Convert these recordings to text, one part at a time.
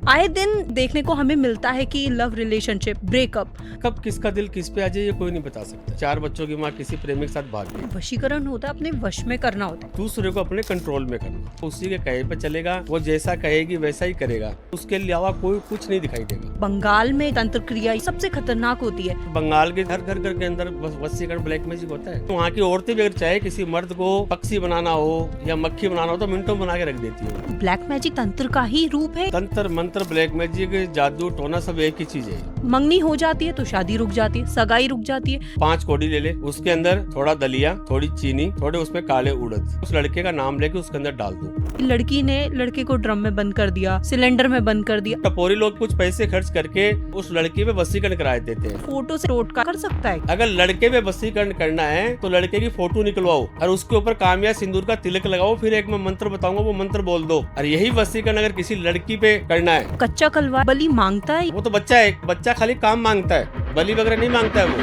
आए दिन देखने को हमें मिलता है कि लव रिलेशनशिप, ब्रेकअप, कब किसका दिल किस पे आ जाए ये कोई नहीं बता सकता। 4 बच्चों की माँ किसी प्रेमी के साथ भाग गई। वशीकरण होता है, अपने वश में करना होता है। दूसरे को अपने कंट्रोल में करना, उसी के कहे पे चलेगा, वो जैसा कहेगी वैसा ही करेगा, उसके अलावा कोई कुछ नहीं दिखाई देगा। बंगाल में तंत्र क्रिया सबसे खतरनाक होती है। बंगाल के हर घर के अंदर वशीकरण, ब्लैक मैजिक होता है। तो वहाँ की औरतें भी अगर चाहे किसी मर्द को पक्षी बनाना हो या मक्खी बनाना हो तो मिनटों में बना के रख देती है। ब्लैक मैजिक तंत्र का ही रूप है। तंत्र मंत्र, ब्लैक मैजिक, जादू टोना सब एक ही चीज है। मंगनी हो जाती है तो शादी रुक जाती है, सगाई रुक जाती है। 5 कौड़ी ले ले, उसके अंदर थोड़ा दलिया, थोड़ी चीनी, थोड़े उसमें काले उड़द, उस लड़के का नाम लेके उसके अंदर डाल दो। लड़की ने लड़के को ड्रम में बंद कर दिया, सिलेंडर में बंद कर दिया। टपोरी लोग कुछ पैसे खर्च करके उस लड़की पे वशीकरण करा देते हैं। फोटो से टोटका कर सकता है। अगर लड़के पे वशीकरण करना है तो लड़के की फोटो निकलवाओ और उसके ऊपर कामया सिंदूर का तिलक लगाओ, फिर एक मैं मंत्र बताऊंगा वो मंत्र बोल दो। और यही वशीकरण अगर किसी लड़की पे करना है। कच्चा कलवा बलि मांगता है। वो तो बच्चा है, बच्चा खाली काम मांगता है, बलि वगैरह नहीं मांगता है वो।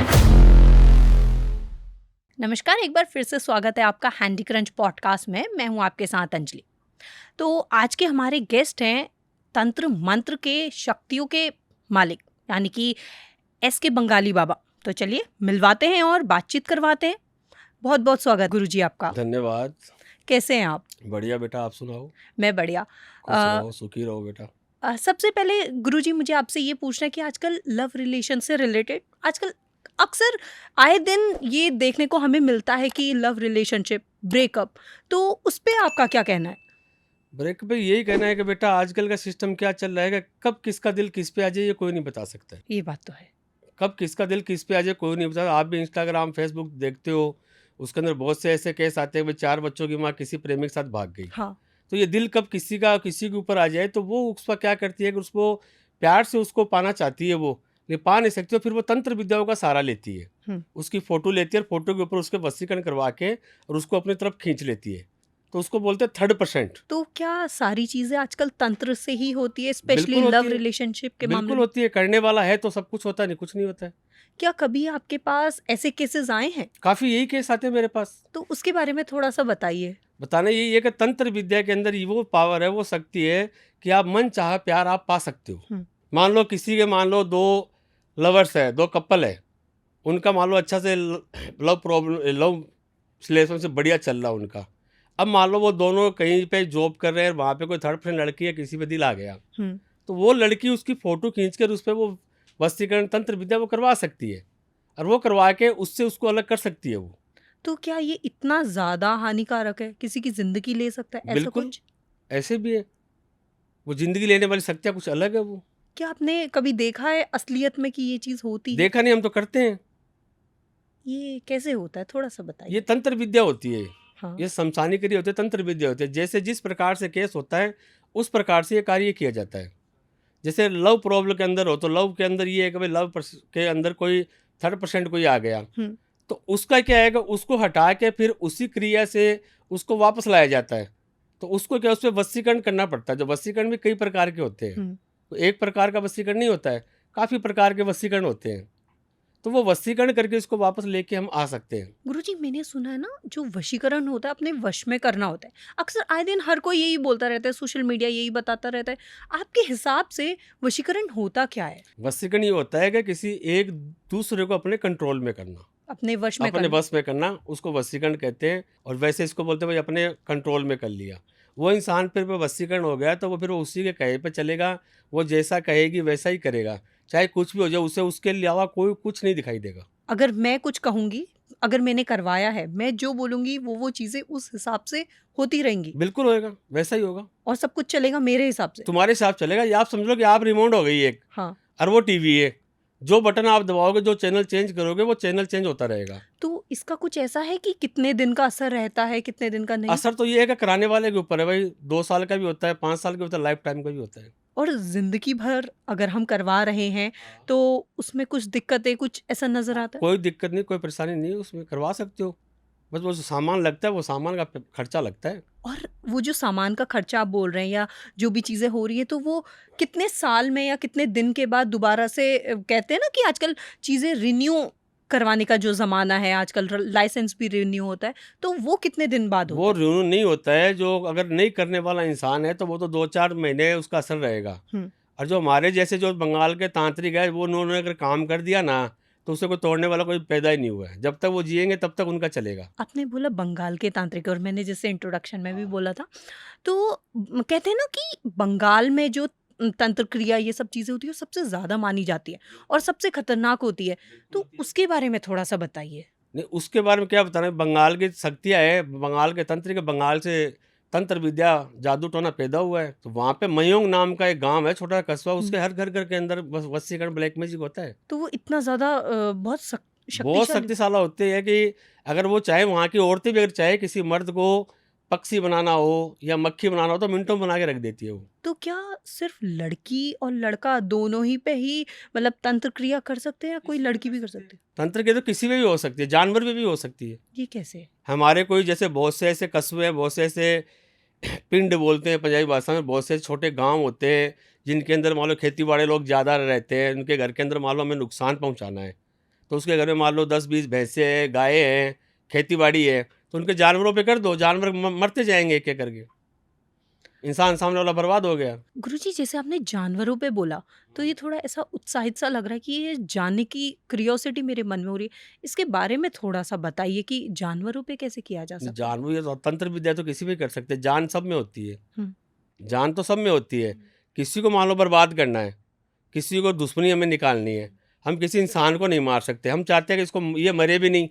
नमस्कार, एक बार फिर से स्वागत है आपका हैंडी क्रंच पॉडकास्ट में। मैं हूं आपके साथ अंजलि। तो आज के हमारे गेस्ट हैं तंत्र मंत्र के शक्तियों के मालिक, यानी कि एस के बंगाली बाबा। तो चलिए मिलवाते हैं और बातचीत करवाते हैं। बहुत बहुत स्वागत गुरुजी आपका। धन्यवाद। कैसे हैं आप? बढ़िया बेटा, आप सुनाओ। मैं बढ़िया। खुश रहो, सुखी रहो बेटा। सबसे पहले गुरुजी मुझे आपसे ये पूछना है कि आजकल लव रिलेशन से रिलेटेड आजकल अक्सर आए दिन ये देखने को हमें मिलता है कि लव रिलेशनशिप, ब्रेकअप, तो उस पे आपका क्या कहना है? ब्रेक पे यही कहना है कि बेटा आजकल का सिस्टम क्या चल रहा है कि कब किसका दिल किस पे आ जाए ये कोई नहीं बता सकता है। ये बात तो है। कब किसका दिल किस पे आ जाए कोई नहीं बता। आप भी इंस्टाग्राम, फेसबुक देखते हो, उसके अंदर बहुत से ऐसे केस आते हैं कि 4 बच्चों की माँ किसी प्रेमी के साथ भाग गई। हाँ। तो ये दिल कब किसी के ऊपर आ जाए तो वो उस पर क्या करती है कि उसको प्यार से उसको पाना चाहती है, वो लेकिन पा नहीं सकती, तो फिर वो तंत्र विद्याओं का सहारा लेती है। उसकी फोटो लेती है और फोटो के ऊपर उसके वशीकरण करवा के और उसको अपनी तरफ खींच लेती है। तो उसको बोलते हैं 3rd%। तो क्या सारी चीजें आजकल तंत्र से ही होती है, स्पेशली बिल्कुल लव होती है। रिलेशनशिप के मामले बिल्कुल में? होती है, करने वाला है तो सब कुछ होता है, नहीं कुछ नहीं होता है। क्या कभी आपके पास ऐसे केसेस आए हैं? काफ़ी यही केस आते हैं मेरे पास। तो उसके बारे में थोड़ा सा बताइए। बताना यही है कि तंत्र विद्या के अंदर ये वो पावर है, वो शक्ति है कि आप मन चाह प्यार आप पा सकते हो। मान लो 2 लवर्स है, 2 कपल है, उनका मान लो अच्छा से लव रिलेशनशिप बढ़िया चल रहा उनका। अब मान लो वो दोनों कहीं पे जॉब कर रहे हैं, वहाँ पे कोई 3rd% लड़की है, किसी पे दिल आ गया, तो वो लड़की उसकी फोटो खींच कर उस पर वो वशीकरण तंत्र विद्या वो करवा सकती है और वो करवा के उससे उसको अलग कर सकती है वो। तो क्या ये इतना ज्यादा हानिकारक है, किसी की जिंदगी ले सकता है ऐसा बिल्कुल कुछ? ऐसे भी है, वो जिंदगी लेने वाली शक्तियाँ कुछ अलग है वो। क्या आपने कभी देखा है असलियत में कि ये चीज होती है? देखा नहीं, हम तो करते हैं। ये कैसे होता है, थोड़ा सा बताइए। ये तंत्र विद्या होती है। हाँ। ये शमशानी क्रिया होती है, तंत्र विद्या होती है। जैसे जिस प्रकार से केस होता है उस प्रकार से ये कार्य किया जाता है। जैसे लव प्रॉब्लम के अंदर हो तो लव के अंदर ये है कि भाई लव के अंदर कोई 3rd% कोई आ गया, तो उसका क्या है कि उसको हटा के फिर उसी क्रिया से उसको वापस लाया जाता है। तो उसको क्या, उस पर वशीकरण करना पड़ता है। जो वशीकरण भी कई प्रकार के होते हैं, तो एक प्रकार का वशीकरण नहीं होता है, काफ़ी प्रकार के वशीकरण होते हैं। तो वो वशीकरण करके इसको वापस लेके हम आ सकते हैं। गुरुजी, मैंने सुना है ना, जो वशीकरण होता है अपने वश में करना होता है। अक्सर आए दिन हर कोई यही बोलता रहता है, सोशल मीडिया यही बताता रहता है। आपके हिसाब से वशीकरण होता क्या है? वशीकरण ये होता है कि किसी एक दूसरे को अपने कंट्रोल में करना, अपने वश में अपने करना। बस में करना, उसको वशीकरण कहते हैं। और वैसे इसको बोलते हैं भाई अपने कंट्रोल में कर लिया। वो इंसान फिर वशीकरण हो गया तो वो फिर उसी के कहे पे चलेगा, वो जैसा कहेगी वैसा ही करेगा, चाहे कुछ भी हो जाए, उसे उसके अलावा कोई कुछ नहीं दिखाई देगा। अगर मैं कुछ कहूंगी, अगर मैंने करवाया है, मैं जो बोलूंगी वो चीजें उस हिसाब से होती रहेंगी। बिल्कुल होएगा, वैसा ही होगा और सब कुछ चलेगा मेरे हिसाब से। तुम्हारे हिसाब चलेगा। ये आप समझ लो कि आप रिमोट हो गई एक। हाँ। और वो टीवी है, जो बटन आप दबाओगे, जो चैनल चेंज करोगे, वो चैनल चेंज होता रहेगा। तो इसका कुछ ऐसा है कि कितने दिन का असर रहता है, कितने दिन का नहीं? असर तो ये है कि कराने वाले के ऊपर है भाई। 2 साल का भी होता है, 5 साल का भी होता है, लाइफ टाइम का भी होता है। और जिंदगी भर अगर हम करवा रहे हैं तो उसमें कुछ दिक्कतें, कुछ ऐसा नजर आता है? कोई दिक्कत नहीं, कोई परेशानी नहीं है, उसमें करवा सकते हो। बस वो जो सामान लगता है, वो सामान का खर्चा लगता है। और वो जो सामान का खर्चा आप बोल रहे हैं या जो भी चीज़ें हो रही है, तो वो कितने साल में या कितने दिन के बाद दोबारा से कहते हैं ना कि आजकल चीज़ें रिन्यू करवाने का जो ज़माना है, आजकल लाइसेंस भी रिन्यू होता है, तो वो कितने दिन बाद वो होता है? रिन्यू नहीं होता है। जो अगर नहीं करने वाला इंसान है तो वो तो 2-4 महीने उसका असर रहेगा। और जो हमारे जैसे जो बंगाल के तांत्रिक है, वो उन्होंने अगर काम कर दिया ना, तो उससे कोई तोड़ने वाला कोई पैदा ही नहीं हुआ है। जब तक वो जिएंगे तब तक उनका चलेगा। आपने बोला बंगाल के तांत्रिक, और मैंने जैसे इंट्रोडक्शन में भी बोला था, तो कहते हैं ना कि बंगाल में जो तंत्र क्रिया ये सब चीज़ें होती है, वो सबसे ज़्यादा मानी जाती है और सबसे खतरनाक होती है। तो उसके बारे में थोड़ा-सा बताइए? नहीं, उसके बारे में क्या बताना है, बंगाल की शक्तियाँ है, बंगाल के तंत्र के, बंगाल से तंत्र विद्या, जादू टोना पैदा हुआ है। तो वहाँ पे मयोंग नाम का एक गाँव है, छोटा कस्बा, हुँ। उसके हर घर-घर के अंदर वशीकरण, ब्लैक मैजिक होता है। तो वो इतना ज़्यादा बहुत बहुत शक्तिशाली। शक्तिशाली होते हैं कि अगर वो चाहे, वहाँ की औरतें भी अगर चाहे किसी मर्द को पक्षी बनाना हो या मक्खी बनाना हो, तो मिनटों में बना के रख देती है वो। तो क्या सिर्फ लड़की और लड़का दोनों ही पे ही मतलब तंत्र क्रिया कर सकते हैं, या कोई लड़की भी कर सकती है? तंत्र के तो किसी में भी हो सकती है, जानवर में भी हो सकती है। ये कैसे? हमारे कोई जैसे बहुत से ऐसे कस्बे हैं, बहुत से ऐसे पिंड बोलते हैं पंजाबी भाषा में, बहुत से छोटे गांव होते हैं जिनके अंदर मान लो खेती बाड़े लोग ज़्यादा रहते हैं। उनके घर के अंदर मान लो हमें नुकसान पहुंचाना है, तो उसके घर में मान लो 10-20 भैंसे हैं, गायें हैं, खेती बाड़ी है, तो उनके जानवरों पे कर दो, जानवर मरते जाएंगे एक एक करके, इंसान सामने वाला बर्बाद हो गया। गुरुजी, जैसे आपने जानवरों पे बोला, तो ये थोड़ा ऐसा उत्साहित सा लग रहा है कि ये जानने की क्यूरियोसिटी मेरे मन में हो रही है। इसके बारे में थोड़ा-सा बताइए कि जानवरों पे कैसे किया जा सकता है? जानवर, ये तो तंत्र विद्या तो किसी भी कर सकते हैं, जान सब में होती है। हुँ। जान तो सब में होती है। किसी को मान लो बर्बाद करना है, किसी को दुश्मनी हमें निकालनी है, हम किसी इंसान को नहीं मार सकते। हम चाहते हैं कि इसको, ये मरे भी नहीं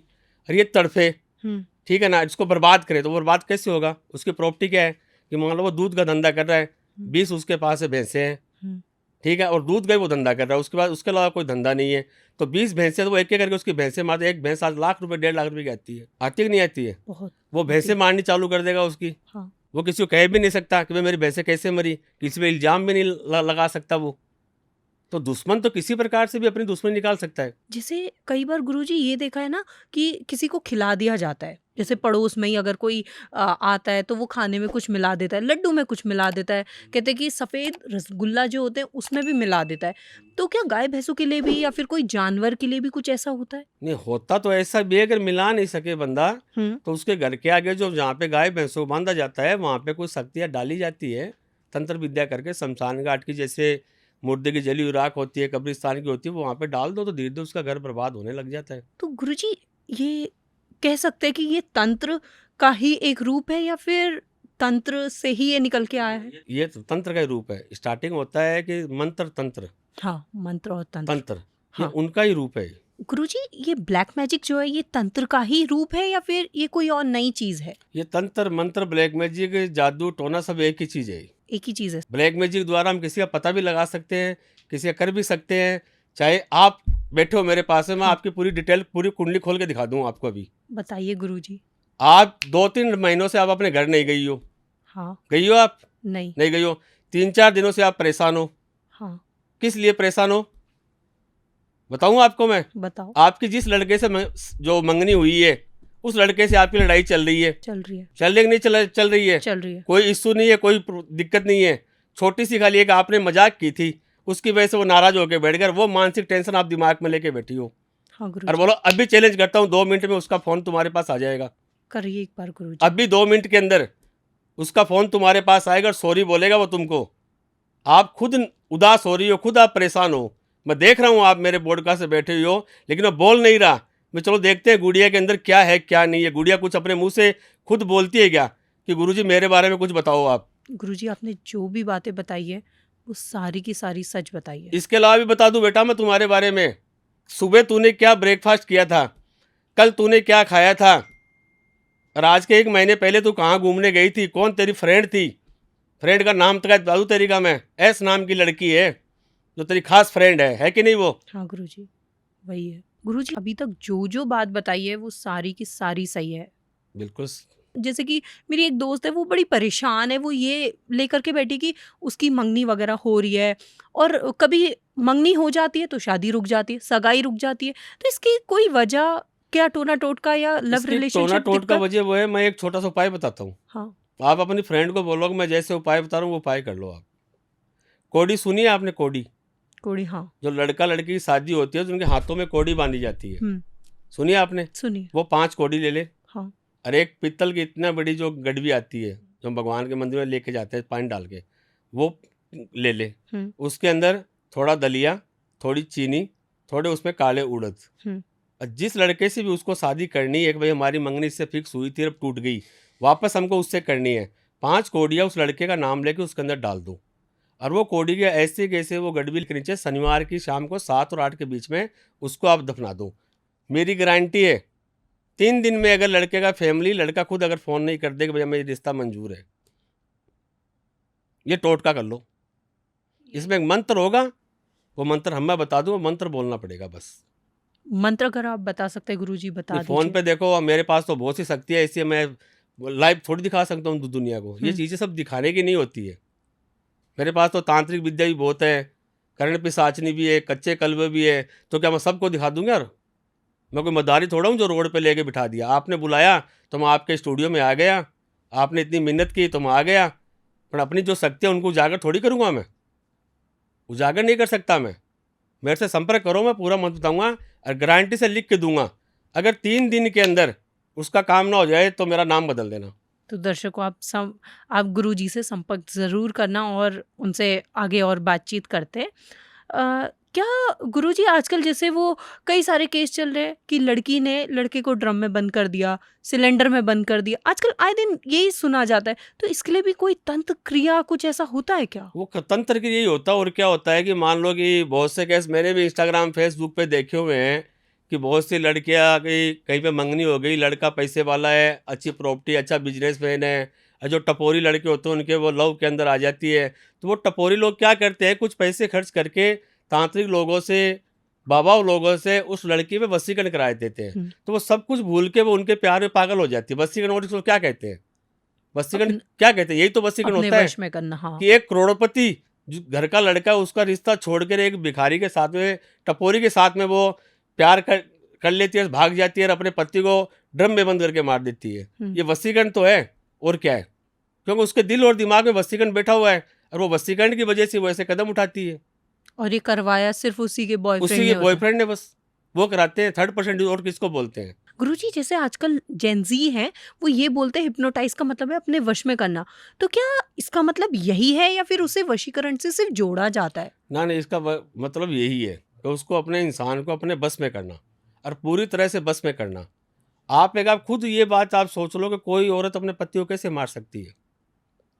और ये तड़फे, हुँ। ठीक है ना, इसको बर्बाद करे। तो बर्बाद कैसे होगा? उसकी प्रॉपर्टी क्या है कि मान लो वो दूध का धंधा कर रहा है, हुँ। 20 उसके पास है भैंसे हैं, हुँ। ठीक है, और दूध का ही वो धंधा कर रहा है, उसके बाद उसके अलावा कोई धंधा नहीं है। तो 20 भैंसे, तो वो एक एक करके उसकी भैंसे मारते। एक भैंस आज लाख रुपए, 1.5 लाख रुपए की आती है। आती है कि नहीं आती है? बहुत वो भैंसे होती। मारनी चालू कर देगा उसकी। हाँ। वो किसी को कह भी नहीं सकता कि भाई मेरी भैंसे कैसे मरी, किसी पे इल्जाम भी नहीं लगा सकता वो। तो दुश्मन तो किसी प्रकार से भी अपनी दुश्मनी निकाल सकता है। जैसे कई बार गुरुजी ये देखा है ना कि किसी को खिला दिया जाता है, जैसे पड़ोस में ही अगर कोई आता है तो वो खाने में कुछ मिला देता है, लड्डू में कुछ मिला देता है, कहते हैं कि सफ़ेद रसगुल्ला जो होते हैं उसमें भी मिला देता है। तो क्या गाय भैंसों के लिए भी या फिर कोई जानवर के लिए भी कुछ ऐसा होता है? नहीं होता तो ऐसा भी है, अगर मिला नहीं सके बंदा, हुँ। तो उसके घर के आगे जो, जहाँ पे गाय भैंसों को बांधा जाता है, वहाँ पे कुछ शक्तियाँ डाली जाती है तंत्र विद्या करके। शमशान घाट की जैसे मुर्दे की जली हुई राख होती है, कब्रिस्तान की होती है, वो वहाँ पे डाल दो, तो धीरे धीरे उसका घर बर्बाद होने लग जाता है। तो गुरुजी, ये कह सकते हैं कि ये तंत्र का ही एक रूप है, या फिर तंत्र से ही ये निकल के आया है? ये तो तंत्र का ही रूप है। स्टार्टिंग होता है कि मंत्र तंत्र, हाँ, मंत्र और तंत्र। तंत्र, ये हाँ। उनका ही रूप है। गुरुजी, ये ब्लैक मैजिक जो है ये तंत्र का ही रूप है, या फिर ये कोई और नई चीज़ है? ये तंत्र मंत्र, ब्लैक मैजिक, जादू टोना सब एक ही चीज़ है। एक ही चीज़ है? ब्लैक मैजिक द्वारा हम किसी का पता भी लगा सकते हैं, किसी का कर भी सकते हैं। चाहे आप बैठे हो मेरे पास में, मैं हाँ। आपकी पूरी डिटेल, पूरी कुंडली खोल के दिखा दूँ आपको अभी। बताइए गुरुजी। आप 2-3 महीनों से आप अपने घर नहीं गई हो। हाँ। गई हो आप? नहीं। नहीं गई हो। 3-4 दिनों से आप परेशान हो। हाँ। किस लिए परेशान हो? बताऊँ आपको मैं? बताओ। आपकी जिस लड़के से जो मंगनी हुई है, उस लड़के से आपकी लड़ाई चल रही है। चल रही है। चल रही है कि नहीं चल रही है? चल रही है। कोई इश्यू नहीं है, कोई दिक्कत नहीं है। छोटी सी खाली एक आपने मजाक की थी, उसकी वजह से वो नाराज होकर बैठ गए। वो मानसिक टेंशन आप दिमाग में लेके बैठी हो। हाँ और गुरुजी। बोलो अभी चैलेंज करता हूँ, 2 मिनट में उसका फोन तुम्हारे पास आ जाएगा। करिए एक बार गुरुजी। अभी 2 मिनट के अंदर उसका फोन तुम्हारे पास आएगा और सॉरी बोलेगा वो तुमको। आप खुद उदास हो रही हो, खुद आप परेशान हो। मैं देख रहा हूँ आप मेरे पॉडकास्ट से बैठे हुई हो, लेकिन मैं बोल नहीं रहा। मैं चलो देखते हैं गुड़िया के अंदर क्या है क्या नहीं है। गुड़िया कुछ अपने मुंह से खुद बोलती है क्या कि गुरुजी मेरे बारे में कुछ बताओ आप? गुरुजी, आपने जो भी बातें बताई है वो सारी की सारी सच बताई है। इसके अलावा भी बता दूं बेटा मैं तुम्हारे बारे में। सुबह तूने क्या ब्रेकफास्ट किया था, कल तूने क्या खाया था, और आज के 1 महीने पहले तू कहाँ घूमने गई थी, कौन तेरी फ्रेंड थी। फ्रेंड का नाम तक बता दूं तेरी का मैं? एस नाम की लड़की है जो तेरी खास फ्रेंड है कि नहीं वो? हाँ गुरुजी, वही है। गुरुजी, अभी तक जो जो बात बताई है वो सारी की सारी सही है। बिल्कुल। जैसे कि मेरी एक दोस्त है, वो बड़ी परेशान है, वो ये लेकर के बैठी कि उसकी मंगनी वगैरह हो रही है, और कभी मंगनी हो जाती है तो शादी रुक जाती है, सगाई रुक जाती है। तो इसकी कोई वजह क्या, टोना टोटका या लव इसकी टोना रिलेशनशिप टोट का दिक्कत? वजह वो है, मैं एक छोटा सा उपाय बताता हूँ। हाँ। आप अपनी फ्रेंड को बोलो कि मैं जैसे उपाय बता रहा हूँ वो उपाय कर लो आप। कोड़ी सुनी है आपने? कोड़ी, कोड़ी, हाँ। जो लड़का लड़की की शादी होती है तो उनके हाथों में कोड़ी बांधी जाती है, हम्म। सुनिए आपने? सुनिए। वो 5 कोड़ी ले ले, हाँ। और एक पीतल की इतना बड़ी जो गडवी आती है जो भगवान के मंदिर में लेके जाते हैं पानी डाल के, वो ले ले, हम्म, उसके अंदर थोड़ा दलिया, थोड़ी चीनी, थोड़े उसमें काले उड़द। हम्म, और जिस लड़के से भी उसको शादी करनी है कि भाई हमारी मंगनी से फिक्स हुई थी, अब टूट गई, वापस हमको उससे करनी है, 5 कोडिया उस लड़के का नाम लेके उसके अंदर डाल दो। और वो कोडिया ऐसे कैसे वो गडबिल के नीचे शनिवार की शाम को 7 और 8 के बीच में उसको आप दफना दो। मेरी गारंटी है 3 दिन में अगर लड़के का फैमिली, लड़का खुद अगर फ़ोन नहीं कर दे कि भैया मेरी रिश्ता मंजूर है, ये टोटका कर लो। इसमें एक मंत्र होगा, वो मंत्र हम मैं बता दूँ, वो मंत्र बोलना पड़ेगा बस। मंत्र अगर आप बता सकते हैं गुरुजी बता नहीं, फ़ोन दीजिए। पे देखो, अब मेरे पास तो बहुत सी शक्ति है, इसलिए मैं लाइव थोड़ी दिखा सकता हूँ दुनिया को। ये हम्म, चीज़ें सब दिखाने की नहीं होती है। मेरे पास तो तांत्रिक विद्या भी बहुत है, कर्ण पिशाचनी भी है, कच्चे कल्बे भी है, तो क्या मैं सबको दिखा दूंगा यार? मैं कोई मदारी थोड़ा हूँ जो रोड पे लेके बिठा दिया। आपने बुलाया तो मैं आपके स्टूडियो में आ गया, आपने इतनी मेहनत की तो मैं आ गया, पर अपनी जो शक्ति है उनको उजागर थोड़ी करूँगा मैं, उजागर नहीं कर सकता मैं। मेरे से संपर्क करो, मैं पूरा मंत्र बताऊँगा और गारंटी से लिख के दूंगा। अगर 3 दिन के अंदर उसका काम ना हो जाए तो मेरा नाम बदल देना। तो दर्शकों आप गुरुजी से संपर्क ज़रूर करना और उनसे आगे और बातचीत करते हैं। क्या गुरुजी आजकल जैसे वो कई सारे केस चल रहे हैं कि लड़की ने लड़के को ड्रम में बंद कर दिया, सिलेंडर में बंद कर दिया, आजकल आए दिन यही सुना जाता है, तो इसके लिए भी कोई तंत्र क्रिया कुछ ऐसा होता है क्या? वो तंत्र की यही होता है। और क्या होता है कि मान लो कि बहुत से केस मैंने भी इंस्टाग्राम फेसबुक पे देखे हुए हैं कि बहुत सी लड़कियां कहीं कहीं पे मंगनी हो गई, लड़का पैसे वाला है, अच्छी प्रॉपर्टी, अच्छा बिजनेसमैन है, और जो टपोरी लड़के होते हैं उनके वो लव के अंदर आ जाती है। तो वो टपोरी लोग क्या करते हैं, कुछ पैसे खर्च करके तांत्रिक लोगों से, बाबा लोगों से उस लड़की पे वशीकरण करा देते हैं। हम्म, तो वो सब कुछ भूल के वो उनके प्यार में पागल हो जाती है। वशीकरण, और इसको क्या कहते हैं? वशीकरण अपन क्या कहते हैं? यही तो वशीकरण अपने होता है वश में करना, हाँ। कि एक करोड़पति जो घर का लड़का है उसका रिश्ता छोड़कर एक भिखारी के साथ में, टपोरी के साथ में वो प्यार कर लेती है, भाग जाती है और अपने पति को ड्रम में बंद करके मार देती है। हम्म, ये वशीकरण तो है, और क्या है? क्योंकि उसके दिल और दिमाग में वशीकरण बैठा हुआ है, और वो वशीकरण की वजह से वो ऐसे कदम उठाती है। और ये करवाया सिर्फ उसी के बॉयफ्रेंड उसी ने के होता है। बॉयफ्रेंड ने बस, वो कराते हैं। 3rd पर्सन और किसको बोलते हैं? गुरुजी जैसे आजकल जेनजी हैं वो ये बोलते हैं हिप्नोटाइज का मतलब है अपने वश में करना, तो क्या इसका मतलब यही है या फिर उसे वशीकरण से सिर्फ जोड़ा जाता है? ना नहीं, इसका मतलब यही है कि उसको अपने इंसान को अपने बस में करना, और पूरी तरह से बस में करना। आप खुद ये बात आप सोच लो कि कोई औरत अपने पति को कैसे मार सकती है?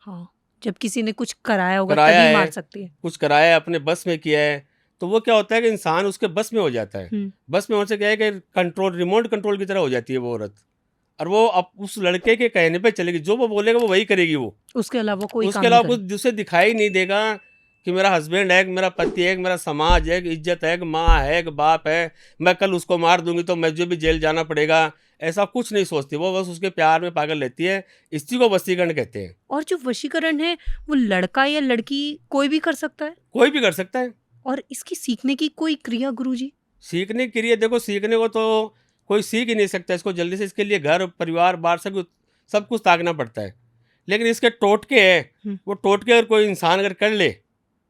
हाँ, जब किसी ने कुछ कराया होगा कराया तभी है, मार सकती है। कुछ कराया है, अपने बस में किया है, तो वो क्या होता है कि इंसान उसके बस में हो जाता है। हम्म, बस में होने से क्या है कि कंट्रोल, रिमोट कंट्रोल की तरह हो जाती है वो औरत, और वो अब उस लड़के के कहने पे चलेगी, जो वो बोलेगा वो वही करेगी वो। उसके अलावा कोई काम उसके नहीं अलावा करे। कुछ उसे दिखाई नहीं देगा कि मेरा हस्बैंड है, कि मेरा पति है, कि मेरा समाज है, कि इज्जत है, कि माँ है, कि बाप है, मैं कल उसको मार दूंगी तो मुझे भी जेल जाना पड़ेगा, ऐसा कुछ नहीं सोचती वो, बस उसके प्यार में पागल रहती है। इसी को वशीकरण कहते हैं। और जो वशीकरण है वो लड़का या लड़की कोई भी कर सकता है? कोई भी कर सकता है। और इसकी सीखने की कोई क्रिया गुरुजी? सीखने के लिए देखो, सीखने को तो कोई सीख ही नहीं सकता इसको जल्दी से। इसके लिए घर परिवार बाहर सब कुछ ताकना पड़ता है। लेकिन इसके टोटके हैं, हम्म, वो टोटके अगर कोई इंसान अगर कर ले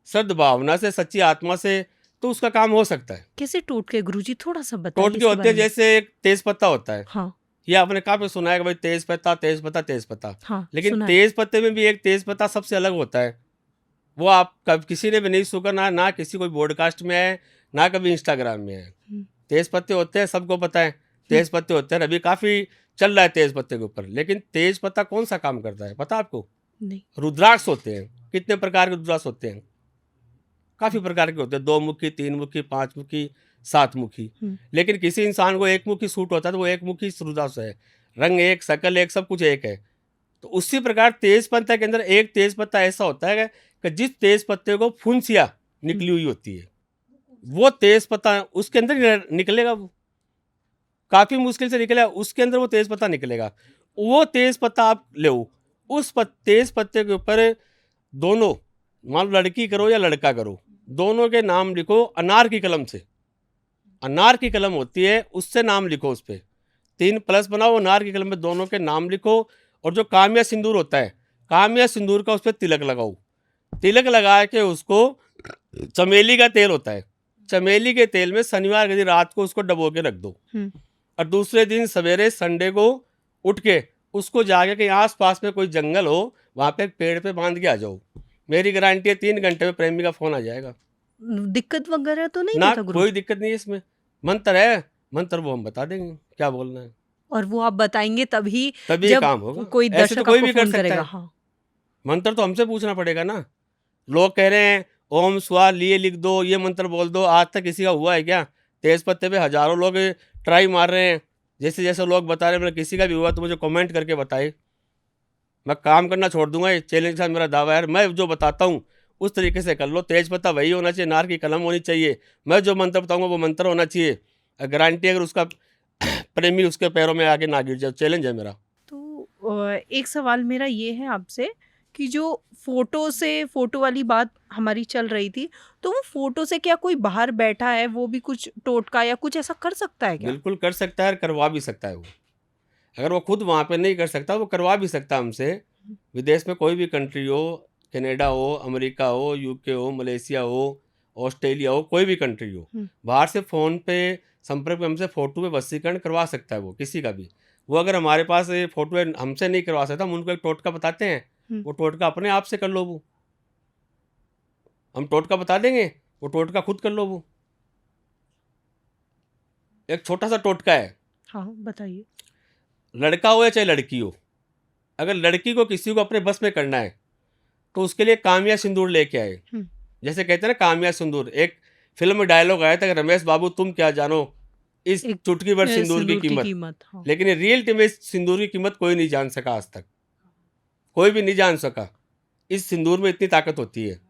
सद्भावना से, सच्ची आत्मा से, तो उसका काम हो सकता है। कैसे टोटके गुरुजी थोड़ा सा बताइए टोटके इसके होते बारे हैं में। जैसे एक तेज पत्ता होता है, हाँ, ये आपने कहाँ पे सुना है कि भाई तेज पत्ता, तेज पत्ता, तेज पत्ता। हाँ लेकिन सुना है। तेज पत्ते में भी एक तेज पत्ता सबसे अलग होता है। वो आप कब किसी ने भी नहीं सुना, ना किसी कोई पॉडकास्ट में है, ना कभी इंस्टाग्राम में है। हम्म, तेज पत्ते होते हैं, सबको पता है तेज पत्ते होते हैं, अभी काफ़ी चल रहा है तेज पत्ते के ऊपर। लेकिन तेज पत्ता कौन सा काम करता है पता आपको? नहीं। रुद्राक्ष होते हैं। कितने प्रकार के रुद्राक्ष होते हैं? काफ़ी प्रकार के होते हैं, 2 मुखी, 3 मुखी, 5 मुखी, 7 मुखी। हम्म, लेकिन किसी इंसान को एक मुखी सूट होता है तो वो एक मुखी रुद्राक्ष है। रंग एक, शकल एक, सब कुछ एक है। तो उसी प्रकार तेज पत्ता के अंदर एक तेज पत्ता ऐसा होता है कि जिस तेज पत्ते को फुंसिया निकली हुई होती है, वो तेज पत्ता उसके अंदर ही निकलेगा। वो काफ़ी मुश्किल से निकलेगा, उसके अंदर वो तेज पत्ता निकलेगा। वो तेज पत्ता आप ले, उस तेज पत्ते के ऊपर दोनों, मान लो लड़की करो या लड़का करो, दोनों के नाम लिखो अनार की कलम से। अनार की कलम होती है, उससे नाम लिखो, उस पर 3 प्लस बनाओ, अनार की कलम में दोनों के नाम लिखो। और जो कामिया सिंदूर होता है, कामिया सिंदूर का उस पर तिलक लगाओ। तिलक लगा के उसको, चमेली का तेल होता है, चमेली के तेल में शनिवार के दिन रात को उसको डबो के रख दो। हम्म, और दूसरे दिन सवेरे संडे को उठ के उसको जाके कहीं आस पास में कोई जंगल हो, वहाँ पे एक पेड़ पे बांध के आ जाओ। मेरी गारंटी है 3 घंटे में प्रेमी का फ़ोन आ जाएगा। दिक्कत वगैरह तो नहीं ना देता गुरु? कोई दिक्कत नहीं है इसमें। मंत्र है, मंत्र वो हम बता देंगे, क्या बोलना है। और वो आप बताएँगे तभी तभी ये जब काम होगा। कोई ऐसे तो दर्शक कोई आपको भी कर फ़ोन सकता करेगा। है। हाँ। मंत्र तो हमसे पूछना पड़ेगा ना। लोग कह रहे हैं ओम स्वा लिए लिख दो, ये मंत्र बोल दो, आज तक किसी का हुआ है क्या? तेज पत्ते पे हज़ारों लोग ट्राई मार रहे हैं। जैसे-जैसे लोग बता रहे हैं, मतलब किसी का भी हुआ तो मुझे कमेंट करके बताएँ। मैं काम करना छोड़ दूँगा, ये चैलेंज के साथ मेरा दावा है। मैं जो बताता हूँ, उस तरीके से कर लो। तेज पत्ता वही होना चाहिए, नार की कलम होनी चाहिए। मैं जो मंत्र बताऊँगा वो मंत्र होना चाहिए। गारंटी अगर उसका प्रेमी उसके पैरों में आके ना गिर जाए, चैलेंज है मेरा। तो एक सवाल मेरा ये है आपसे कि जो फ़ोटो वाली बात हमारी चल रही थी, तो वो फ़ोटो से क्या कोई बाहर बैठा है, वो भी कुछ टोटका या कुछ ऐसा कर सकता है क्या? बिल्कुल कर सकता है और करवा भी सकता है वो। अगर वो खुद वहाँ पे नहीं कर सकता, वो करवा भी सकता है हमसे। हुँ, विदेश में कोई भी कंट्री हो, कनाडा हो, अमेरिका हो, यूके हो, मलेशिया हो, ऑस्ट्रेलिया हो, कोई भी कंट्री हो, हुँ, बाहर से फ़ोन पे संपर्क में हमसे फ़ोटो में वशीकरण करवा सकता है वो, किसी का भी। वो अगर हमारे पास ये फ़ोटो हमसे नहीं करवा सकता, हम उनको एक टोटका बताते हैं, हुँ। वो टोटका अपने आप से कर लो वो। हम टोटका बता देंगे, वो टोटका खुद कर लो वो। एक छोटा-सा टोटका है, हाँ, बताइए। लड़का हो या चाहे लड़की हो, अगर लड़की को किसी को अपने बस में करना है, तो उसके लिए कामिया सिंदूर लेके आए। हुँ, जैसे कहते हैं ना कामिया सिंदूर, एक फ़िल्म में डायलॉग आया था कि रमेश बाबू तुम क्या जानो इस एक चुटकी भर सिंदूर की सिंदूर की कीमत। कीमत, हाँ। लेकिन ये रियल में इस सिंदूर की कीमत कोई नहीं जान सका आज तक। कोई भी नहीं जान सका। इस सिंदूर में इतनी ताकत होती है।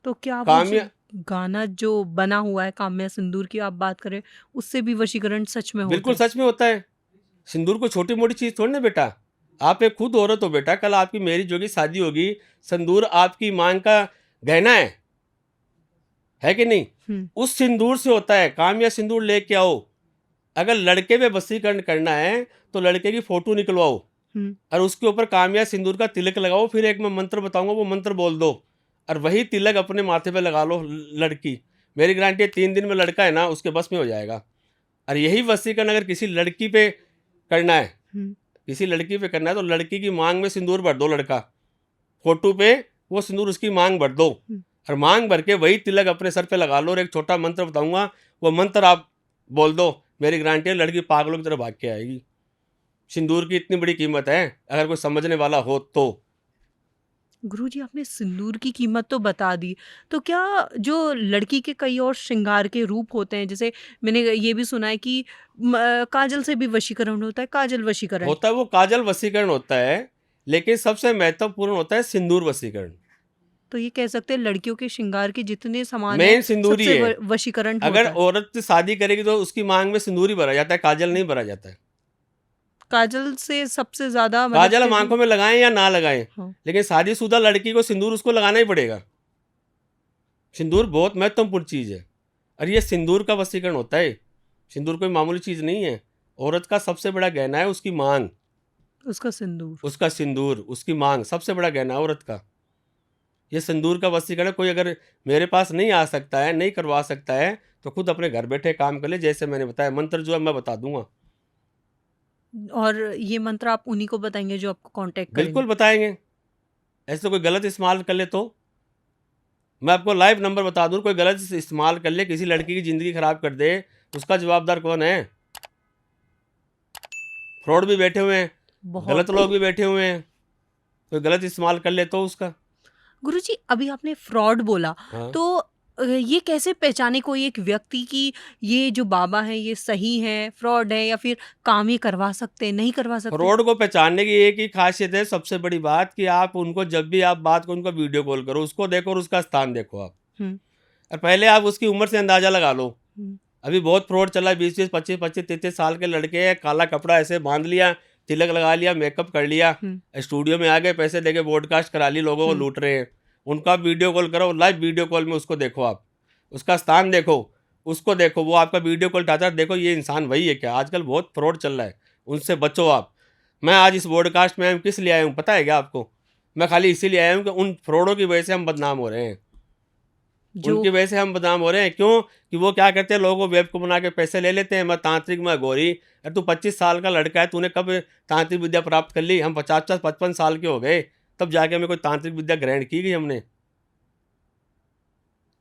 तो क्या वो जो कामिया गाना जो बना हुआ है काम्या सिंदूर की आप बात करें, उससे भी वशीकरण सच में होता बिल्कुल है? सच में होता है। सिंदूर कोई छोटी-मोटी चीज़ थोड़ी ना बेटा। आप एक खुद औरत हो बेटा, कल आपकी मैरिज होगी, शादी होगी, सिंदूर आपकी माँग का गहना है कि नहीं? हुँ, उस सिंदूर से होता है, कामिया सिंदूर लेके आओ। अगर लड़के पे वशीकरण करना है, तो लड़के की फ़ोटो निकलवाओ हुँ। और उसके ऊपर कामिया सिंदूर का तिलक लगाओ। फिर एक मैं मंत्र बताऊँगा, वो मंत्र बोल दो और वही तिलक अपने माथे पे लगा लो लड़की। मेरी गारंटी है 3 दिन में लड़का है ना, उसके बस में हो जाएगा। और यही वशीकरण अगर किसी लड़की पे करना है, हुँ, किसी लड़की पे करना है, तो लड़की की माँग में सिंदूर भर दो लड़का। फ़ोटो पे वो सिंदूर उसकी माँग भर दो हुँ। और माँग भर के वही तिलक अपने सर पे लगा लो और एक छोटा मंत्र बताऊँगा, वो मंत्र आप बोल दो, मेरी गारंटी है लड़की पागलों की तरह भाग के आएगी। सिंदूर की इतनी बड़ी कीमत है, अगर कोई समझने वाला हो तो। गुरुजी आपने सिंदूर की कीमत तो बता दी, तो क्या जो लड़की के कई और श्रृंगार के रूप होते हैं, जैसे मैंने ये भी सुना है कि काजल से भी वशीकरण होता है, काजल वशीकरण। होता है वो काजल वशीकरण होता है, लेकिन सबसे महत्वपूर्ण होता है सिंदूर वशीकरण। तो ये कह सकते हैं लड़कियों के श्रृंगार के जितने सामान हैं, मेन सिंदूर ही सबसे है। वशीकरण अगर होता है। औरत शादी करेगी तो उसकी माँग में सिंदूर ही भरा जाता है, काजल नहीं भरा जाता है। काजल से सबसे ज़्यादा मतलब काजल हम कैसे? आँखों में लगाएँ या ना लगाएँ, हाँ। लेकिन शादीशुदा लड़की को सिंदूर उसको लगाना ही पड़ेगा। सिंदूर बहुत महत्वपूर्ण चीज़ है और ये सिंदूर का वशीकरण होता है। सिंदूर कोई मामूली चीज़ नहीं है। औरत का सबसे बड़ा गहना है उसकी माँग, उसका सिंदूर। उसका सिंदूर, उसकी माँग सबसे बड़ा गहना है औरत का। ये सिंदूर का वशीकरण कोई अगर मेरे पास नहीं आ सकता है, नहीं करवा सकता है, तो खुद अपने घर बैठे काम कर ले, जैसे मैंने बताया। मंत्र जो है मैं बता दूँगा। और ये मंत्र आप उन्हीं को बताएँगे जो आपको कॉन्टैक्ट करेंगे? बिल्कुल बताएँगे। ऐसे तो कोई गलत इस्तेमाल कर ले तो? मैं आपको लाइव नंबर बता दूँ, कोई गलत इस्तेमाल कर ले, किसी लड़की की ज़िंदगी खराब कर दे, उसका जवाबदार कौन है? फ्रॉड भी बैठे हुए हैं, गलत बहुत। लोग भी बैठे हुए हैं। कोई गलत इस्तेमाल कर ले तो उसका। गुरुजी अभी आपने फ्रॉड बोला, हाँ। तो ये कैसे पहचाने कोई एक व्यक्ति कि ये जो बाबा हैं ये सही हैं, फ्रॉड है या फिर काम ये करवा सकते हैं, नहीं करवा सकते? फ्रॉड को पहचानने की एक ही खासियत है, सबसे बड़ी बात, कि आप उनको जब भी आप बात करो, उनको वीडियो कॉल करो, उसको देखो और उसका स्थान देखो आप। हुँ, और पहले आप उसकी उम्र से अंदाज़ा लगा लो। हुँ, अभी बहुत फ्रॉड चला है, 20-20, 25-25, 33 साल के लड़के हैं, काला कपड़ा ऐसे बांध लिया, तिलक लगा लिया, मेकअप कर लिया, हुँ, स्टूडियो में आ गए, पैसे देके ब्रॉडकास्ट करा ली, लोगों को हुँ। लूट रहे हैं। उनका आप वीडियो कॉल करो, लाइव वीडियो कॉल में उसको देखो आप, उसका स्थान देखो, उसको देखो, वो आपका वीडियो कॉल उठाता है, देखो ये इंसान वही है क्या? आजकल बहुत फ्रॉड चल रहा है, उनसे बचो आप। मैं आज इस ब्रॉडकास्ट में आया हूँ, किस लिए आया हूँ पता है क्या आपको? मैं खाली इसीलिए आया हूँ कि उन फ्रॉडों की वजह से हम बदनाम हो रहे हैं। जो उनकी वजह से हम बदनाम हो रहे हैं, क्यों? कि वो क्या करते हैं, लोगों को बेवकूफ़ बना के पैसे ले लेते हैं। मैं तांत्रिक, मैं गौरी। अरे तू 25 साल का लड़का है, तूने कब तांत्रिक विद्या प्राप्त कर ली? हम 50-50, 55 साल के हो गए, तब जाके हमें कोई तांत्रिक विद्या ग्रहण की गई हमने।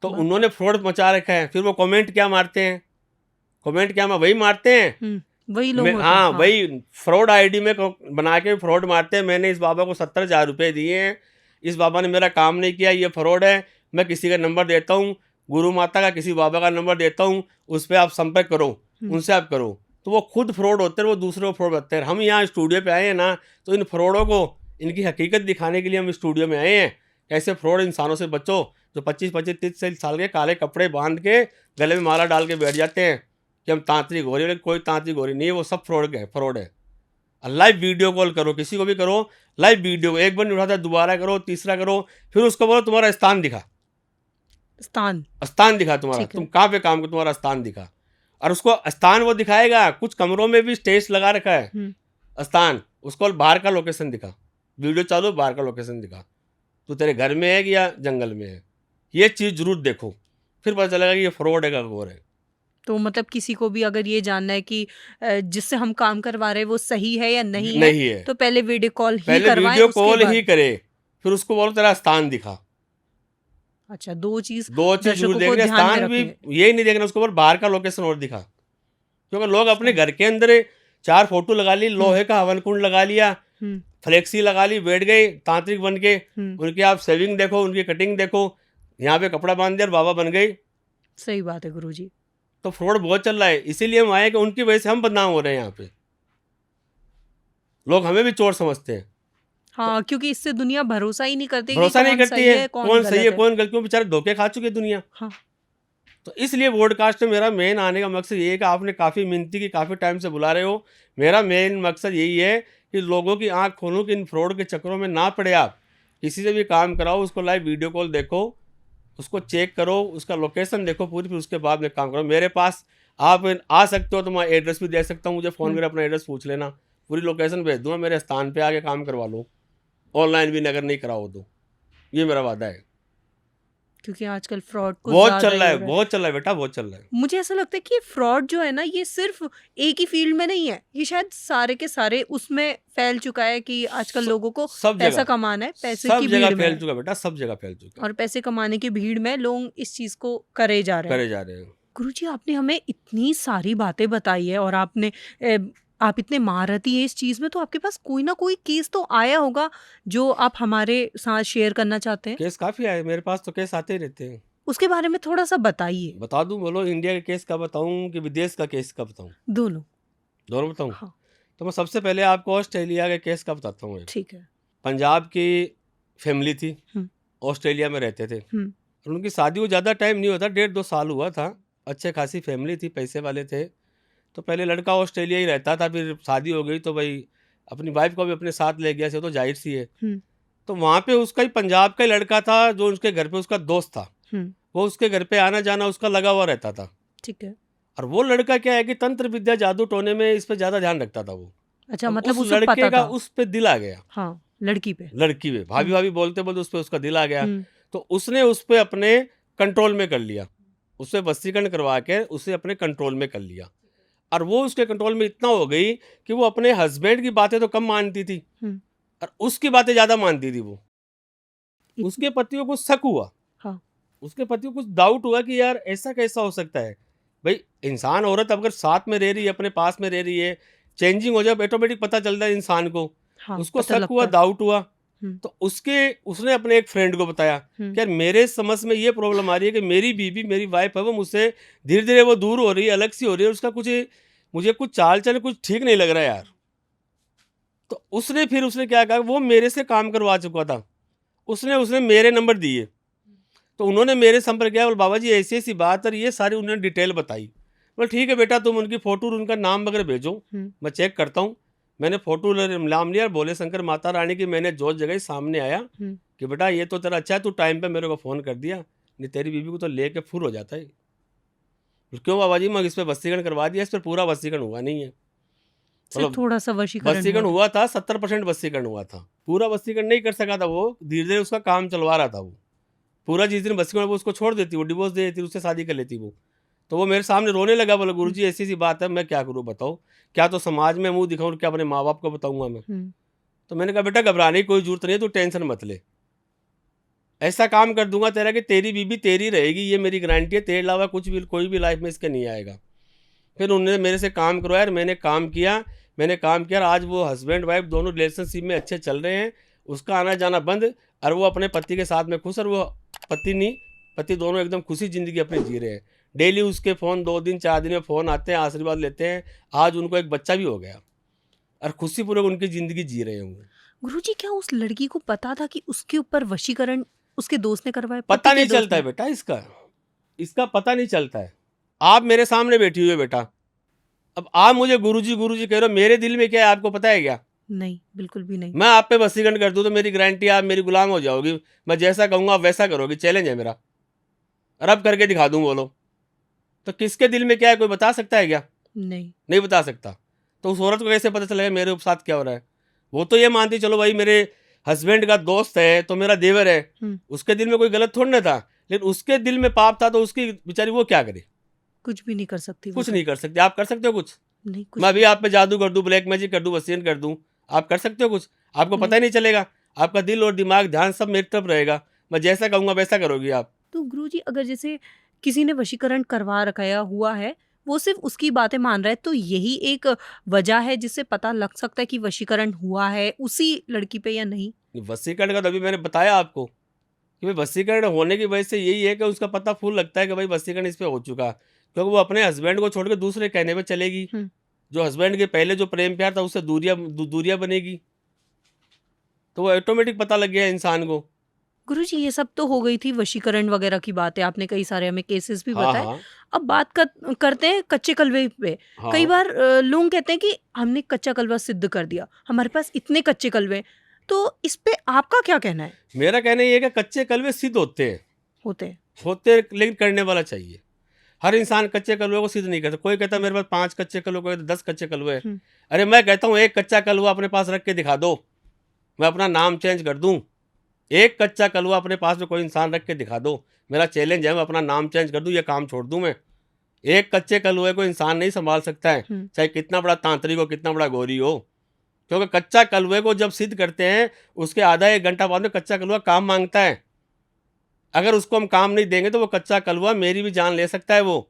तो वाह। उन्होंने फ्रॉड मचा रखा है। फिर वो कमेंट क्या मारते हैं, कमेंट क्या वही मारते हैं। वही लोग होते हैं। हाँ, हाँ। वही फ्रॉड आईडी में बना के फ्रॉड मारते हैं। मैंने इस बाबा को 70,000 रुपये दिए हैं, इस बाबा ने मेरा काम नहीं किया, ये फ्रॉड है। मैं किसी का नंबर देता हूँ, गुरु माता का किसी बाबा का नंबर देता हूँ, उस पर आप संपर्क करो, उनसे आप करो। तो वो खुद फ्रॉड होते हैं, वो दूसरे को फ्रॉड करते हैं। हम यहाँ स्टूडियो पे आए हैं ना, तो इन फ्रॉडों को इनकी हकीकत दिखाने के लिए हम स्टूडियो में आए हैं। कैसे फ्रॉड इंसानों से बचो, जो 25-25, 30 साल के काले कपड़े बांध के गले में माला डाल के बैठ जाते हैं कि हम तांत्रिक हो रहे हैं। कोई तांत्रिक हो रही नहीं है, वो सब फ्रॉड है। लाइव वीडियो कॉल करो, किसी को भी करो, लाइव वीडियो, एक बार नहीं उठाता दोबारा करो, तीसरा करो, फिर उसको बोलो तुम्हारा स्थान दिखा, स्थान दिखा तुम्हारा, तुम कहाँ पे काम करो, तुम्हारा स्थान दिखा। और उसको स्थान वो दिखाएगा। कुछ कमरों में भी स्टेज लगा रखा है स्थान, उसको बाहर का लोकेशन दिखा, वीडियो चालू, बाहर का लोकेशन दिखा, तू तेरे घर में है या जंगल में है। ये चीज़ जरूर देखो, फिर पता चलेगा कि ये फ्रॉड है का घोर है। तो मतलब किसी को भी अगर ये जानना है कि जिससे हम काम करवा रहे हैं वो सही है या नहीं है, तो पहले वीडियो कॉल ही पहले करवाएं, वीडियो उसके कॉल बाद। ही करे, फिर उसको बोलो तेरा स्थान दिखा। अच्छा, दो चीज जरूर दर्शकों को देखना, ध्यान में स्थान भी रखनी है। यही नहीं देखना, उसके ऊपर बाहर का लोकेशन और दिखा। क्योंकि लोग अपने अच्छा। घर के अंदर 4 फोटो लगा ली, लोहे का हवन कुंड लगा लिया, फ्लेक्सी लगा ली, बैठ गए तांत्रिक बन के। उनकी आप सेविंग देखो, उनकी कटिंग देखो, यहाँ पे कपड़ा बांध दिया और बाबा बन गए। सही बात है गुरुजी। तो फ्रॉड बहुत चल रहा है, इसीलिए हम आए कि उनकी वजह से हम बदनाम हो रहे हैं। यहाँ पे लोग हमें भी चोर समझते हैं। हाँ, क्योंकि इससे दुनिया भरोसा ही नहीं करती कि भरोसा नहीं कौन करती सही है, है, कौन कौन सही है, गलत है। कौन गलत, क्यों बेचारे धोखे खा चुके दुनिया। हाँ। तो इसलिए पॉडकास्ट में मेरा मेन आने का मकसद ये है कि आपने काफ़ी मिन्नती की, काफ़ी टाइम से बुला रहे हो। मेरा मेन मकसद यही है कि लोगों की आंख खोलूँ कि इन फ्रॉड के चक्करों में ना पड़े। आप किसी से भी काम कराओ, उसको लाइव वीडियो कॉल देखो, उसको चेक करो, उसका लोकेशन देखो पूरी, फिर उसके बाद में काम करो। मेरे पास आप आ सकते हो, तो मैं एड्रेस भी दे सकता हूँ, मुझे फ़ोन करके अपना एड्रेस पूछ लेना, पूरी लोकेशन भेज दूँगा, मेरे स्थान पे आके काम करवा लो, ऑनलाइन भी अगर नहीं कराओ तो। ये मेरा वादा है। क्योंकि आजकल फ्रॉड को बहुत ज्यादा चल ही रहा हो है, रहा है। बहुत चल रहा है बेटा, बहुत चल रहा है। मुझे ऐसा लगता है कि फ्रॉड जो है ना, ये सिर्फ एक ही फील्ड में नहीं है, ये शायद सारे के सारे उसमें फैल चुका है कि आजकल लोगों को सब पैसा जगह कमाना है, पैसे सब की जगह भीड़ में फैल है। चुका बेटा, सब जगह फैल चुका और पैसे कमाने की भीड़ में लोग इस चीज को करे जा रहे हैं। करे जा रहे हैं। गुरुजी, आपने हमें इतनी सारी बातें बताई है और आप इतने महारथी हैं इस चीज़ में, तो आपके पास कोई ना कोई केस तो आया होगा जो आप हमारे साथ शेयर करना चाहते हैं। केस काफ़ी आए मेरे पास, तो केस आते ही रहते हैं। उसके बारे में थोड़ा सा बताइए। बता दूं, बोलो इंडिया के केस का बताऊं कि विदेश का केस का बताऊं? दोनों। दोनों बताऊं? हाँ, तो मैं सबसे पहले आपको ऑस्ट्रेलिया के केस का बताता हूँ। ठीक है। पंजाब की फैमिली थी, हम्म, ऑस्ट्रेलिया में रहते थे, हम्म, और उनकी शादी को ज़्यादा टाइम नहीं हुआ था, 1.5-2 साल हुआ था। अच्छे खासी फैमिली थी, पैसे वाले थे। तो पहले लड़का ऑस्ट्रेलिया ही रहता था, फिर शादी हो गई तो भाई अपनी वाइफ को भी अपने साथ ले गया, से तो जाहिर सी है। हम्म, तो वहाँ पे उसका ही पंजाब का ही लड़का था, जो उसके घर पे उसका दोस्त था, हम्म, वो उसके घर पे आना जाना उसका लगा हुआ रहता था। ठीक है। और वो लड़का क्या है कि तंत्र विद्या, जादू टोने में इस पे ज़्यादा ध्यान रखता था वो। अच्छा, अब मतलब उस उसे लड़के पता का था। उस पे दिल आ गया, हाँ, लड़की पे। लड़की पे भाभी भाभी बोलते बोलते उस पे उसका दिल आ गया। हम्म, तो उसने उस पे अपने कंट्रोल में कर लिया, उससे वशीकरण करवा के उसे अपने कंट्रोल में कर लिया। और वो उसके कंट्रोल में इतना हो गई कि वो अपने हस्बैंड की बातें तो कम मानती थी, हम्म, और उसकी बातें ज़्यादा मानती थी वो। इत- उसके पतियों को शक हुआ, हाँ, उसके पतियों को कुछ डाउट हुआ कि यार ऐसा कैसा हो सकता है। भाई इंसान औरत अगर साथ में रह रही है, अपने पास में रह रही है, चेंजिंग हो जाए, ऑटोमेटिक पता चलता है इंसान को। हाँ, उसको पता शक हुआ, लगता है। डाउट हुआ। हम्म, तो उसने अपने एक फ्रेंड को बताया कि यार मेरे समझ में ये प्रॉब्लम आ रही है कि मेरी बीवी, मेरी वाइफ है, वो मुझसे धीरे धीरे वो दूर हो रही है, अलग सी हो रही है, उसका कुछ, मुझे कुछ चाल चल कुछ ठीक नहीं लग रहा है यार। तो उसने क्या कहा, वो मेरे से काम करवा चुका था, उसने उसने मेरे नंबर दिए। तो उन्होंने मेरे संपर्क किया, बोल बाबा जी ऐसी ऐसी बात, और ये सारी उन्होंने डिटेल बताई। बोल ठीक है बेटा, तुम उनकी फ़ोटो और उनका नाम वगैरह भेजो, मैं चेक करता हूँ। मैंने फ़ोटो नाम लिया, बोले शंकर माता रानी की मैंने जोत जगह सामने आया कि बेटा ये तो तेरा अच्छा है, तू टाइम पे मेरे को फ़ोन कर दिया, नहीं तेरी बीवी को तो लेके फुर हो जाता है। क्यों बाबा जी, मैं इस पर वशीकरण करवा दिया, इस पर पूरा वशीकरण हुआ नहीं है। सिर्फ थोड़ा सा वशीकरण हुआ था, 70% वशीकरण हुआ था, पूरा वशीकरण नहीं कर सका था वो, धीरे धीरे उसका काम चलवा रहा था वो। पूरा जिस दिन वशीकरण वो उसको छोड़ देती, वो डिवोर्स दे देती, उससे शादी कर लेती वो। तो वो मेरे सामने रोने लगा, बोला गुरुजी ऐसी सी बात है, मैं क्या करूँ बताओ, क्या तो समाज में मुंह दिखाऊँ, क्या अपने माँ बाप को बताऊँगा मैं। तो मैंने कहा बेटा घबराने की कोई जरूरत नहीं है, तू टेंशन मत ले, ऐसा काम कर दूंगा तेरा कि तेरी बीबी तेरी रहेगी, ये मेरी गारंटी है, तेरे अलावा कुछ भी कोई भी लाइफ में इसके नहीं आएगा। फिर उन्होंने मेरे से काम करवाया और मैंने काम किया और आज वो हस्बैंड वाइफ दोनों रिलेशनशिप में अच्छे चल रहे हैं। उसका आना जाना बंद और वो अपने पति के साथ में खुश, और वो पति दोनों एकदम खुशी ज़िंदगी अपनी जी रहे हैं। डेली उसके फ़ोन 2 दिन 4 दिन में फ़ोन आते हैं, आशीर्वाद लेते हैं। आज उनको एक बच्चा भी हो गया और खुशीपूर्वक उनकी ज़िंदगी जी रहे हैं वो। गुरुजी, क्या उस लड़की को पता था कि उसके ऊपर वशीकरण उसके दोस्त ने करवाया? पता पति के नहीं दोस्त चलता है ने? बेटा, इसका पता नहीं चलता है। आप मेरे सामने बैठी हुई हो बेटा, अब आप मुझे गुरुजी गुरुजी कह रहे हो, मेरे दिल में क्या है आपको पता है क्या? नहीं, बिल्कुल भी नहीं। मैं आप पे वसीकरण कर दूं तो मेरी गारंटी आप मेरी गुलाम हो जाओगी। मैं जैसा कहूँगा आप वैसा करोगी, चैलेंज है मेरा। और अब करके दिखा दूं, बोलो। तो किसके दिल में क्या है, कोई बता सकता है क्या? नहीं बता सकता। तो उस औरत को कैसे पता चलेगा मेरे साथ क्या हो रहा है? वो तो ये मानती चलो भाई मेरे हस्बैंड का दोस्त है तो मेरा देवर है, उसके दिल में कोई गलत थोड़ा ना था। लेकिन उसके दिल में पाप था तो उसकी बेचारी वो क्या करे? कुछ भी नहीं कर सकती वो कुछ तो। नहीं कर सकते। आप कर सकते हो कुछ? नहीं, कुछ मैं अभी आप पे जादू कर दूं, ब्लैक मैजिक कर दूं, वसीयत कर दूं, आप कर सकते हो कुछ? आपको पता नहीं। ही नहीं चलेगा। आपका दिल और दिमाग ध्यान सब मेरी तरफ रहेगा। मैं जैसा कहूँगा वैसा करोगी आप। तो गुरुजी, अगर जैसे किसी ने वशीकरण करवा रखाया हुआ है, वो सिर्फ उसकी बातें मान रहा है, तो यही एक वजह है जिससे पता लग सकता है कि वशीकरण हुआ है उसी लड़की पे या नहीं? वसीकरण का तो अभी मैंने बताया आपको कि भाई वसीकरण होने की वजह से यही है कि उसका पता फूल लगता है कि भाई वसीकरण इस पे हो चुका, क्योंकि वो अपने हस्बैंड को छोड़ के दूसरे कहने पे चलेगी। हम्म। जो हस्बैंड के पहले जो प्रेम प्यार था उससे दूरियां बनेगी। तो वो ऑटोमेटिक पता लग गया इंसान को। गुरुजी, ये सब तो हो गई थी वशीकरण वगैरह की बातें, आपने कई सारे हमें केसेस भी हाँ बताए। हाँ अब बात करते हैं कच्चे कलवे पे। कई हाँ। बार लोग कहते हैं कि हमने कच्चा कलवा सिद्ध कर दिया, हमारे पास इतने कच्चे कलवे हैं। तो इस पे आपका क्या कहना है? मेरा कहना ये है कि कच्चे कलवे सिद्ध होते हैं, होते हैं। लेकिन करने वाला चाहिए। हर इंसान कच्चे कलवे को सिद्ध नहीं करता। कोई कहता है मेरे पास 5 कच्चे कलवे, कोई कहता 10 कच्चे कलवे हैं। हम्म। अरे मैं कहता हूँ एक कच्चा कलवा अपने पास रख के दिखा दो, मैं अपना नाम चेंज कर दूँ। एक कच्चा कलवा अपने पास में कोई इंसान रख के दिखा दो, मेरा चैलेंज है, मैं अपना नाम चेंज कर दूँ, ये काम छोड़ दूँ मैं। एक कच्चे कलवे को इंसान नहीं संभाल सकता है, चाहे कितना बड़ा तांत्रिक हो, कितना बड़ा गौरी हो। क्योंकि कच्चा कलवे को जब सिद्ध करते हैं उसके आधा 1 घंटा बाद में कच्चा कलवा काम मांगता है। अगर उसको हम काम नहीं देंगे तो वो कच्चा कलवा मेरी भी जान ले सकता है। वो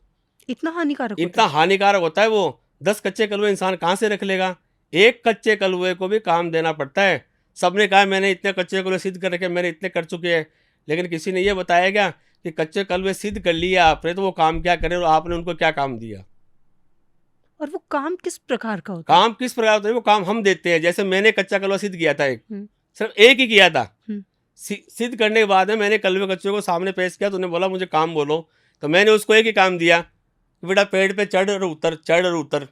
इतना हानिकारक होता इतना है? हानिकारक होता है वो। 10 कच्चे कलवे इंसान कहाँ से रख लेगा? एक कच्चे कलवे को भी काम देना पड़ता है। सबने कहा मैंने इतने कच्चे कलवे सिद्ध कर रखे, मैंने इतने कर चुके हैं, लेकिन किसी ने ये बताया क्या कि कच्चे कलवे सिद्ध कर लिया आपने तो वो काम क्या करें और आपने उनको क्या काम दिया? और वो काम किस प्रकार का होता है? काम किस प्रकार होता है? वो काम हम देते हैं। जैसे मैंने कच्चा कलवा सिद्ध किया था, एक हम्म। सिर्फ एक ही किया था। हम्म। सिद्ध करने के बाद में मैंने कलवे कच्चे को सामने पेश किया तो उन्होंने बोला मुझे काम बोलो, तो मैंने उसको एक ही काम दिया कि बेटा पेड़ पे चढ़ और उतर, चढ़ और उतर।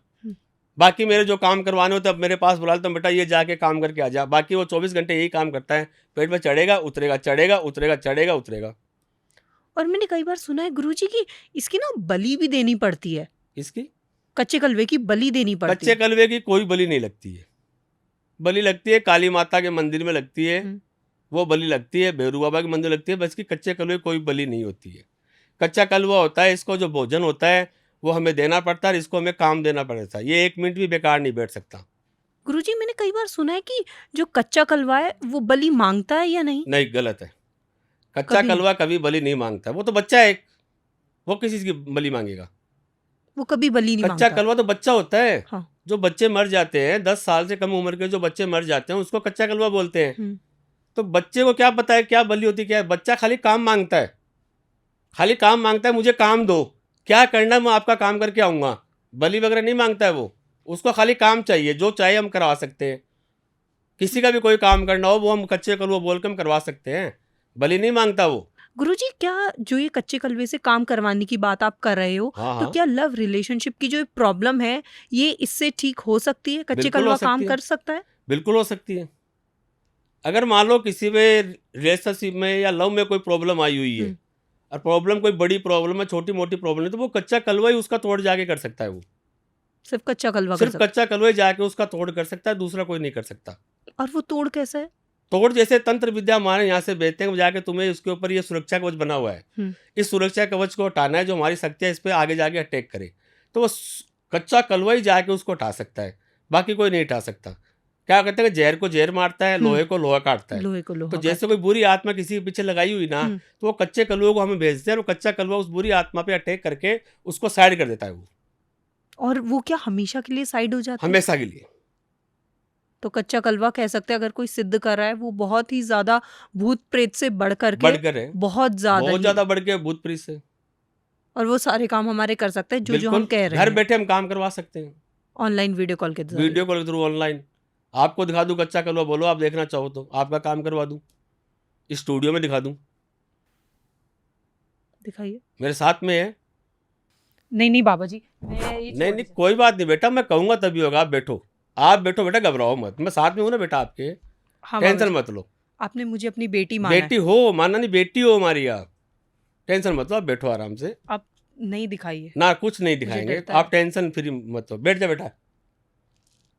बाकी मेरे जो काम करवाने होते अब मेरे पास बुला लेता हूं, बेटा ये जाके काम करके आ जा। बाकी वो 24 घंटे यही काम करता है, पेड़ पे चढ़ेगा उतरेगा, चढ़ेगा उतरेगा, चढ़ेगा उतरेगा। और मैंने कई बार सुना है गुरुजी की इसकी ना बलि भी देनी पड़ती है। इसकी कच्चे कलवे की बलि देनी पड़ती कच्चे है। कलवे की कोई बलि नहीं लगती है। बलि लगती है काली माता के मंदिर में लगती है, वो बलि लगती है, भैरू बाबा के मंदिर लगती है, बस की कच्चे कलवे की कोई बलि नहीं होती है। कच्चा कलवा होता है, इसको जो भोजन होता है वो हमें देना पड़ता है, इसको हमें काम देना पड़ता है। ये 1 मिनट भी बेकार नहीं बैठ सकता। गुरुजी, मैंने कई बार सुना है कि जो कच्चा कलवा है वो बलि मांगता है या नहीं? नहीं, गलत है। कच्चा कभी नहीं। कलवा कभी बलि नहीं मांगता। वो तो बच्चा है, वो किस चीज़ की बलि मांगेगा? वो कभी बलि नहीं कच्चा मांगता। कलवा तो बच्चा होता है। हाँ। जो बच्चे मर जाते हैं, 10 साल से कम उम्र के जो बच्चे मर जाते हैं उसको कच्चा कलवा बोलते हैं। तो बच्चे को क्या पता है क्या बलि होती है क्या है? बच्चा खाली काम मांगता है, खाली काम मांगता है, मुझे काम दो, क्या करना है मैं आपका काम करके आऊँगा। बलि वगैरह नहीं मांगता है वो, उसको खाली काम चाहिए, जो चाहिए हम करवा सकते हैं। किसी का भी कोई काम करना हो वो हम कच्चे कलवा बोल के हम करवा सकते हैं, बलि नहीं मांगता वो। गुरुजी, क्या जो ये कच्चे कलवे से काम करवाने की बात आप कर रहे हो, हाँ तो हाँ, क्या लव रिलेशनशिप की जो प्रॉब्लम है ये इससे ठीक हो सकती है? कच्चे बिल्कुल हो कलवा सकती काम है, कर सकता है? बिल्कुल हो सकती है। अगर मान लो किसी में रिलेशनशिप में या लव में कोई प्रॉब्लम आई हुई है, और प्रॉब्लम कोई बड़ी प्रॉब्लम है, छोटी मोटी प्रॉब्लम है, तो वो कच्चा कलवा ही उसका तोड़ जाके कर सकता है। वो सिर्फ कच्चा कलवा कर सिर्फ सकता कच्चा कलवा ही जाके उसका तोड़ कर सकता है, दूसरा कोई नहीं कर सकता। है? और वो तोड़ कैसा है? तोड़ जैसे तंत्र विद्या हमारे यहाँ से बेचते हैं, वो जाके तुम्हें उसके ऊपर ये सुरक्षा कवच बना हुआ है, इस सुरक्षा कवच को हटाना है, जो हमारी शक्तियाँ इस पर आगे जाके अटैक करे, तो वो कच्चा कलवा ही जाके उसको हटा सकता है, बाकी कोई नहीं हटा सकता। क्या कहते हैं कि जहर को जहर मारता है, हम्म, लोहे को लोहा काटता है। लोहे को तो लोहा जैसे कोई बुरी आत्मा किसी के पीछे लगाई हुई ना, हम्म, तो वो कच्चे कलुए को हमें भेजते हैं और वो कच्चा कलुआ उस बुरी आत्मा पे अटैक करके उसको साइड कर देता है, वो और वो क्या हमेशा के लिए साइड हो जाता है? हमेशा के लिए। तो कच्चा कलवा कह सकते हैं, अगर कोई सिद्ध कर रहा है वो बहुत ही ज्यादा भूत प्रेत से बढ़ करके, बढ़कर है, बहुत ज्यादा बहुत ही, ज्यादा बढ़ के भूत प्रेत से। और वो सारे काम हमारे कर सकते हैं जो हम बिल्कुल, कह रहे घर हैं, बैठे हम काम करवा सकते हैं, ऑनलाइन वीडियो कॉल के जरिए। वीडियो कॉल के थ्रू, ऑनलाइन। आपको दिखा दूं कच्चा कलुआ, बोलो आप देखना चाहो तो आपका काम करवा दूं, स्टूडियो में दिखा दूं, दिखाइए। मेरे साथ में है। नहीं नहीं बाबा जी, मैं ये नहीं नहीं, कोई बात नहीं बेटा, मैं कहूंगा तभी होगा। आप बैठो बेटा, घबराओ मत, मैं साथ में हूं ना बेटा आपके, हाँ बाबा टेंशन जी, मत लो। आपने मुझे अपनी बेटी माना बेटी है। हो, माना नहीं, बेटी हो हमारी आप, टेंशन मत लो, आप बैठो आराम से। आप नहीं दिखाइए, ना कुछ नहीं मुझे दिखाएंगे, डरता है। आप टेंशन फ्री मत लो, बैठ जा बेटा,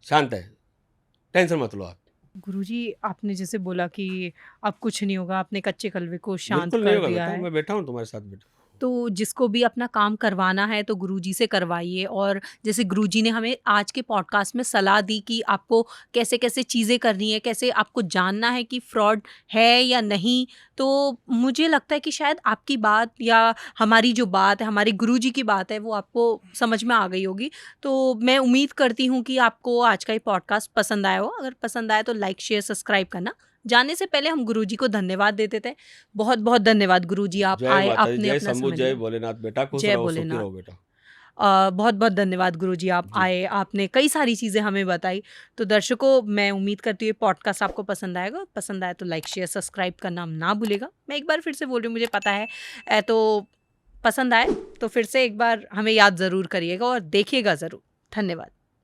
शांत है, टेंशन मत लो आप। गुरुजी, आपने जैसे बोला कि अब कुछ नहीं होगा, आपने कच्चे कलवे को शांत बिल्कुल नहीं कर होगा दिया बेटा, है। मैं बैठा हूँ तुम्हारे साथ बेटा। तो जिसको भी अपना काम करवाना है तो गुरुजी से करवाइए। और जैसे गुरुजी ने हमें आज के पॉडकास्ट में सलाह दी कि आपको कैसे कैसे चीज़ें करनी है, कैसे आपको जानना है कि फ्रॉड है या नहीं, तो मुझे लगता है कि शायद आपकी बात या हमारी जो बात है, हमारे गुरुजी की बात है, वो आपको समझ में आ गई होगी। तो मैं उम्मीद करती हूँ कि आपको आज का ये पॉडकास्ट पसंद आया हो। अगर पसंद आया तो लाइक शेयर सब्सक्राइब करना। जाने से पहले हम गुरुजी को धन्यवाद देते थे। बहुत बहुत धन्यवाद गुरुजी, आप जय आए, माता दी, आपने जय अपना शंभू, समय जय दिया। भोलेनाथ बेटा, खुश जय रहो, सुखी भोलेनाथ। रहो बेटा। बहुत बहुत धन्यवाद गुरुजी, आप जी। आए, आपने कई सारी चीज़ें हमें बताई। तो दर्शकों, मैं उम्मीद करती हूँ ये पॉडकास्ट आपको पसंद आएगा। पसंद आए तो लाइक शेयर सब्सक्राइब करना ना भूलेगा। मैं एक बार फिर से बोल रही हूँ, मुझे पता है, तो पसंद आए तो फिर से एक बार हमें याद ज़रूर करिएगा और देखिएगा ज़रूर। धन्यवाद।